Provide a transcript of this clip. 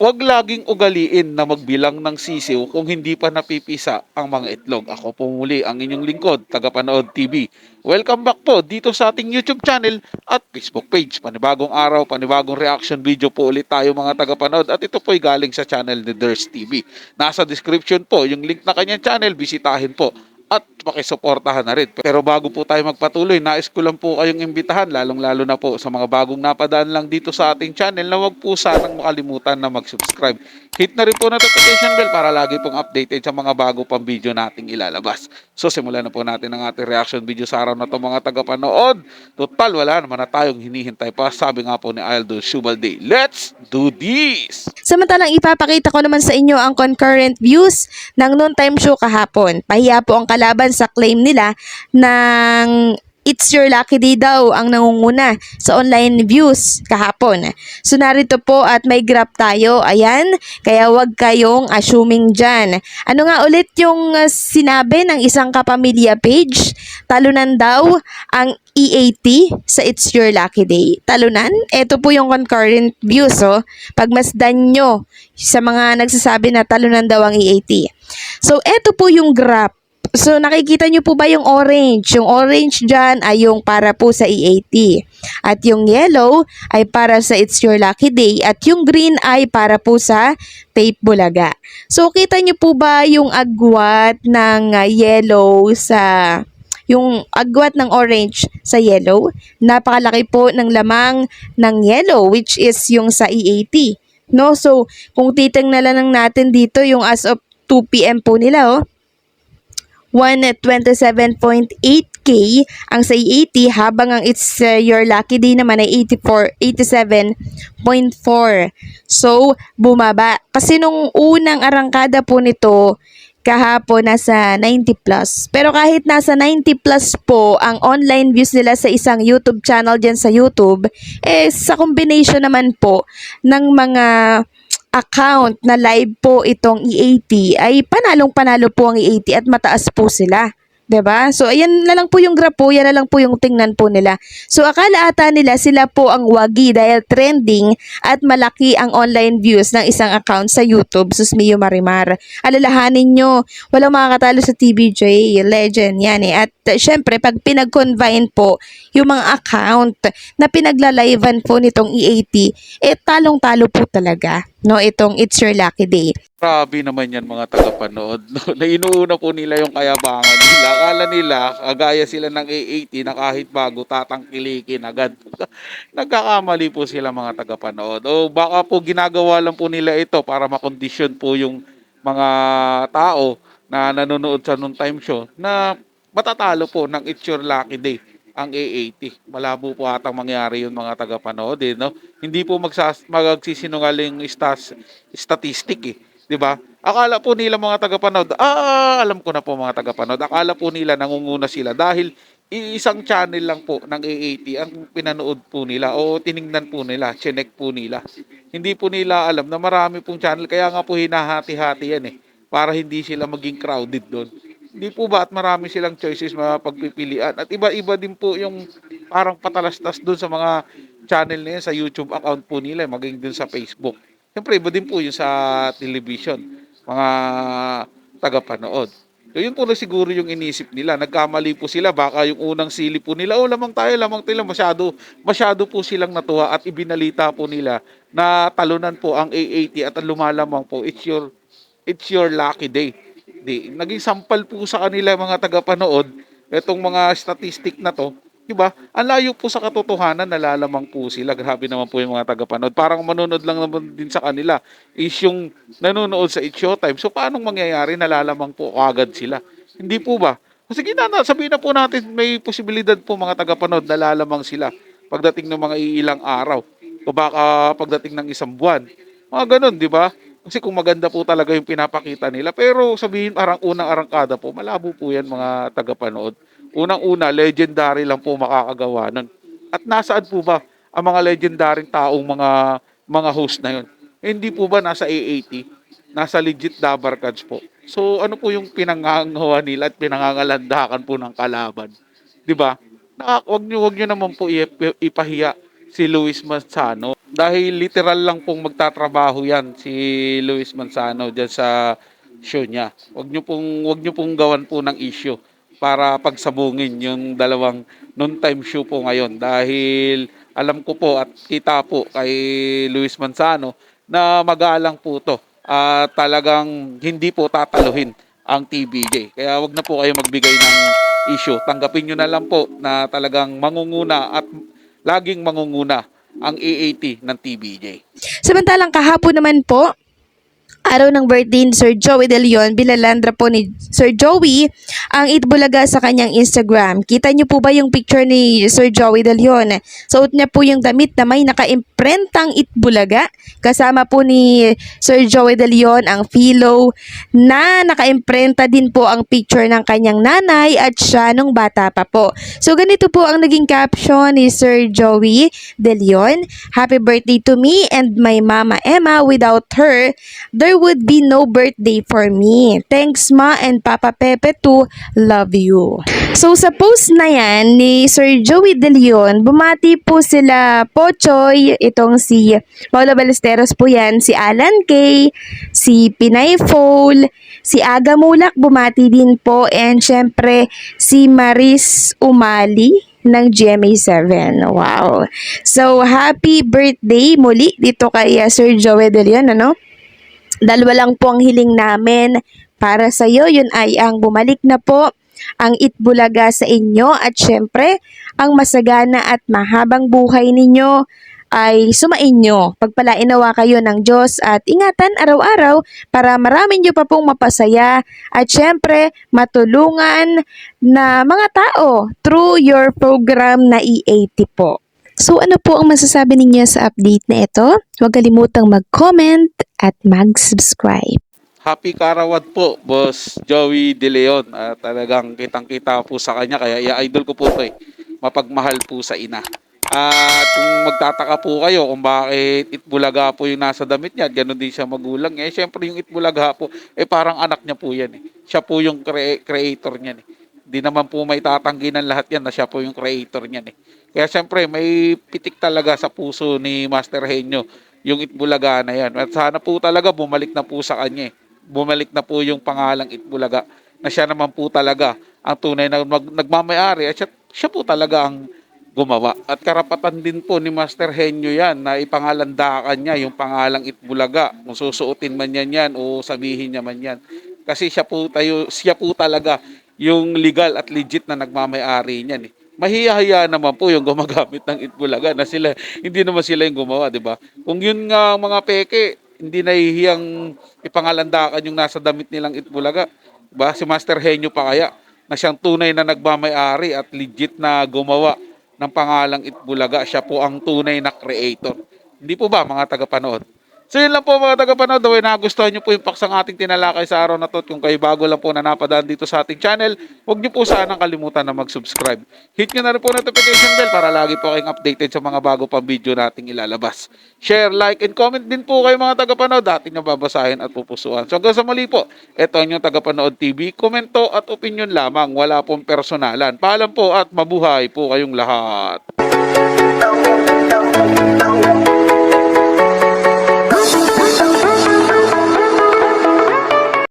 Huwag laging ugaliin na magbilang ng sisiw kung hindi pa napipisa ang mga itlog. Ako po muli ang inyong lingkod, Tagapanood TV. Welcome back po dito sa ating YouTube channel at Facebook page. Panibagong araw, panibagong reaction video po ulit tayo mga tagapanood at ito po'y galing sa channel ni Ders TV. Nasa description po yung link na kanyang channel, bisitahin po at pakisuportahan na rin. Pero bago po tayo magpatuloy, nais ko lang po kayong imbitahan, lalong-lalo na po sa mga bagong napadaan lang dito sa ating channel na wag po sanang makalimutan na mag-subscribe. Hit na rin po notification bell para lagi pong updated sa mga bago pang video nating ilalabas. So simulan na po natin ang ating reaction video sa araw na to mga tagapanood. Total, wala naman na tayong hinihintay pa. Sabi nga po ni Aldo Subalde, let's do this! Samantalang ipapakita ko naman sa inyo ang concurrent views ng noontime show kahapon. Pahiya po ang kalaban sa claim nila ng It's Your Lucky Day daw ang nangunguna sa online views kahapon. So narito po at may graph tayo. Ayan, kaya wag kayong assuming dyan. Ano nga ulit yung sinabi ng isang kapamilya page? Talunan daw ang EAT sa It's Your Lucky Day. Talunan? Ito po yung concurrent views. Oh. Pagmasdan nyo sa mga nagsasabi na talunan daw ang EAT. So ito po yung graph. So, nakikita nyo po ba yung orange? Yung orange dyan ay yung para po sa EAT. At yung yellow ay para sa It's Your Lucky Day. At yung green ay para po sa Tape Bulaga. So, kita nyo po ba yung agwat ng yellow sa... Yung agwat ng orange sa yellow? Napakalaki po ng lamang ng yellow, which is yung sa EAT. No? So, kung titingnan lang natin dito yung as of 2 p.m. po nila, oh. 127.8K ang sa EAT habang ang It's Your Lucky Day naman ay 87.4. So, bumaba. Kasi nung unang arangkada po nito, kahapon nasa 90 plus. Pero kahit nasa 90 plus po ang online views nila sa isang YouTube channel dyan sa YouTube, sa combination naman po ng mga account na live po itong EAT ay panalong-panalo po ang EAT at mataas po sila. 'Di ba? So ayan na lang po yung graph po, yan na lang po yung tingnan po nila. So akala ata nila sila po ang wagi dahil trending at malaki ang online views ng isang account sa YouTube, sus Mio Marimar. Alalahanin nyo, walang makakatalo sa TVJ, legend yan eh. At syempre pag pinag-combine po yung mga account na pinaglalivean po nitong EAT, talong-talo po talaga, no, itong It's Your Lucky Day. Grabe naman yan mga tagapanood. No? Na inuuna po nila yung kayabangan nila. Akala nila, kagaya sila ng A80 na kahit bago tatangkilikin agad. Nagkakamali po sila mga tagapanood. O baka po ginagawa lang po nila ito para makondisyon po yung mga tao na nanonood sa noontime show na matatalo po ng It's Your Lucky Day ang A80. Malabo po atang mangyari yun mga tagapanood. No? Hindi po magsisinungaling statistic eh. 'Di ba? Akala po nila mga tagapanood, alam ko na po mga tagapanood, akala po nila nangunguna sila dahil isang channel lang po ng A80 ang pinanood po nila o tiningnan po nila, chinek po nila. Hindi po nila alam na marami pong channel, kaya nga po hinahati-hati yan eh, para hindi sila maging crowded doon. Hindi po ba at marami silang choices mga pagpipilian at iba-iba din po yung parang patalastas doon sa mga channel na yan sa YouTube account po nila, maging doon sa Facebook. Siyempre, iba din po yung sa television, mga tagapanood. So, yun po na siguro yung inisip nila. Nagkamali po sila. Baka yung unang sili po nila, lamang tayo. Masyado po silang natuwa at ibinalita po nila na talunan po ang A80 at ang lumalamang po, it's your lucky day. Naging sampal po sa kanila mga tagapanood, itong mga statistic na to. Diba? Ang layo po sa katotohanan, nalalamang po sila. Grabe naman po yung mga tagapanood. Parang manonood lang naman din sa kanila is yung nanonood sa It's Showtime. So, paano mangyayari? Nalalamang po agad sila. Hindi po ba? Sige na, sabihin na po natin may posibilidad po mga tagapanood, nalalamang sila pagdating ng mga iilang araw. O baka pagdating ng isang buwan. Mga ganun, di ba? Kasi kung maganda po talaga yung pinapakita nila. Pero sabihin parang unang arangkada po, malabo po yan mga tagapanood. Unang-una, legendary lang po makakagawa nun. At nasaan po ba ang mga legendary taong mga host na yun? Hindi po ba nasa A80? Nasa legit Dabar Cards po. So ano po yung pinangangawa nila at pinangangalandakan po ng kalaban? 'Di ba? Wag niyo naman po ipahiya si Luis Manzano dahil literal lang pong magtatrabaho yan si Luis Manzano diyan sa show niya. Wag niyo pong gawan po ng issue para pagsabungin yung dalawang noon-time show po ngayon dahil alam ko po at kita po kay Luis Manzano na magalang po to at talagang hindi po tataluhin ang TBJ. Kaya wag na po kayo magbigay ng issue. Tanggapin nyo na lang po na talagang mangunguna at laging mangunguna ang AAT ng TBJ. Samantalang kahapon naman po, araw ng birthday ni Sir Joey De Leon, binalandra po ni Sir Joey ang Itbulaga sa kanyang Instagram. Kita niyo po ba yung picture ni Sir Joey De Leon? Suot niya po yung damit na may naka-imprentang Itbulaga. Kasama po ni Sir Joey De Leon ang philo na naka-imprenta din po ang picture ng kanyang nanay at siya nung bata pa po. So ganito po ang naging caption ni Sir Joey De Leon. Happy birthday to me and my mama Emma. Without her, there would be no birthday for me. Thanks Ma and Papa Pepe too. Love you. So sa post na yan ni Sir Joey De Leon, bumati po sila Pochoy, itong si Paula Ballesteros po yan, si Alan Kay, si Pinay Fowl, si Aga Mulak bumati din po, and syempre si Maris Umali ng GMA7. Wow. So happy birthday muli dito kay Sir Joey De Leon, ano? Dalawa lang po ang hiling namin para sa iyo. Yun ay ang bumalik na po ang Itbulaga sa inyo at syempre ang masagana at mahabang buhay ninyo ay sumainyo. Pagpalain nawa kayo ng Diyos at ingatan araw-araw para marami nyo pa pong mapasaya at syempre matulungan na mga tao through your program na E80 po. So ano po ang masasabi ninyo sa update na ito? Huwag kalimutang mag-comment at mag-subscribe. Happy Karawat po, Boss Joey De Leon. Talagang kitang-kita po sa kanya, kaya i-idol ko po ito eh. Mapagmahal po sa ina. At kung magtataka po kayo kung bakit Itbulaga po yung nasa damit niya, ganoon din siya magulang. Syempre yung Itbulaga po, parang anak niya po yan eh. Siya po yung creator niyan eh. Di naman po may tatanggi ng lahat yan na siya po yung creator niyan eh. Kaya syempre may pitik talaga sa puso ni Master Henyo yung Itbulaga na yan. At sana po talaga bumalik na po sa kanya eh. Bumalik na po yung pangalang Itbulaga na siya naman po talaga ang tunay na nagmamayari at siya po talaga ang gumawa. At karapatan din po ni Master Henyo yan na ipangalandakan niya yung pangalang Itbulaga. Kung susuotin man yan o sabihin niya man yan. Kasi siya po talaga yung legal at legit na nagmamayari niyan eh. Mahihiya naman po yung gumagamit ng Itbulaga na hindi naman sila yung gumawa, di ba? Kung yun nga mga peke, hindi nahihiyang ipangalandakan yung nasa damit nilang Itbulaga. Diba? Si Master Henyo pa kaya na siyang tunay na nagmamayari at legit na gumawa ng pangalang Itbulaga. Siya po ang tunay na creator. Hindi po ba mga tagapanood? So yun lang po mga tagapanood. Kung nagustuhan nyo po yung paksang ating tinalakay sa araw na to, kung kayo bago lang po na napadaan dito sa ating channel, huwag nyo po sanang kalimutan na mag-subscribe. Hit nyo na rin po notification bell para lagi po kayong updated sa mga bago pang video nating ilalabas. Share, like, and comment din po kayo mga tagapanood. Ating nababasahin at pupusuan. So hanggang sa muli po, ito ang yung Tagapanood TV. Komento at opinion lamang. Wala pong personalan. Paalam po at mabuhay po kayong lahat.